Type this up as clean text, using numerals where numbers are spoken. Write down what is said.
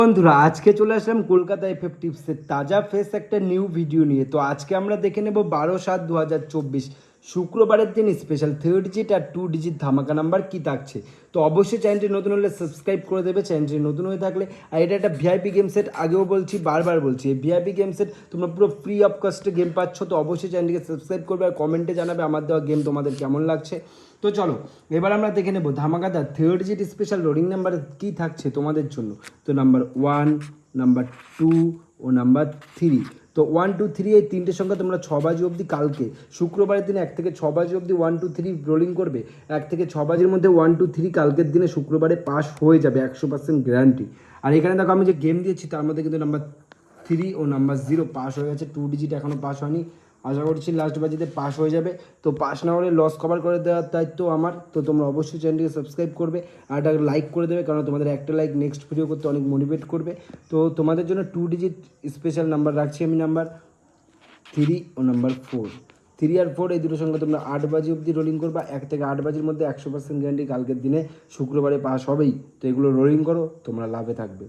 বন্ধুরা আজকে চলে আসলাম কলকাতা এফএফ টিপসের তাজা ফ্রেশ একটা নিউ ভিডিও নিয়ে। তো আজকে আমরা দেখে নেব 12/7/2024 শুক্রবারের দিন স্পেশাল 3 ডিজিট আর 2 ডিজিট ধামাকা নাম্বার কী থাকছে। তো অবশ্যই চ্যানেলটি নতুন হলে সাবস্ক্রাইব করে দেবে, চ্যানেলটি নতুন হয়ে থাকলে। আর এটা একটা ভিআইপি গেম সেট, আগেও বলছি বারবার বলছি, এই ভিআইপি গেম সেট তোমরা পুরো ফ্রি অফ কস্টে গেম পাচ্ছ। তো অবশ্যই চ্যানেলটিকে সাবস্ক্রাইব করবে আর কমেন্টে জানাবে আমার দেওয়া গেম তোমাদের কেমন লাগছে। তো চলো এবার আমরা দেখে নেব ধামাকাদার 3 ডিজিট স্পেশাল রোলিং নাম্বার কী থাকছে তোমাদের জন্য। তো নাম্বার 1, নাম্বার 2 ও নাম্বার 3। তো 1, 2, 3 এই তিনটে সংখ্যা তোমরা 6 বাজে অবধি কালকে শুক্রবারের দিনে 1 থেকে 6 বাজে অবধি 1, 2, 3 রোলিং করবে। 1 থেকে 6 বাজের মধ্যে 1, 2, 3 কালকের দিনে শুক্রবারে পাস হয়ে যাবে 100% গ্যারান্টি। আর এখানে দেখো আমি যে গেম দিয়েছি তার মধ্যে কিন্তু নাম্বার 3 ও নাম্বার 0 পাস হয়ে গেছে, 2 ডিজিট এখনও পাস হয়নি। আশা করছি লাস্ট বাজিতে পাস হয়ে যাবে। তো পাস না হলে লস কভার করে দেওয়ার দায়িত্ব আমার। তো তোমরা অবশ্যই চ্যানেলটিকে সাবস্ক্রাইব করবে আর একটা লাইক করে দেবে, কারণ তোমাদের একটা লাইক নেক্সট ভিডিও করতে অনেক মোটিভেট করবে। তো তোমাদের জন্য 2 ডিজিট স্পেশাল নাম্বার রাখছি আমি, নাম্বার 3 ও নাম্বার 4। 3 আর 4 এই দুটো সংখ্যা তোমরা 8 বাজে অবধি রোলিং করবা। 1 থেকে 8 বাজের মধ্যে 100% গ্যারান্টি কালকের দিনে শুক্রবারে পাস হবেই। তো এগুলো রোলিং করো, তোমরা লাভে থাকবে।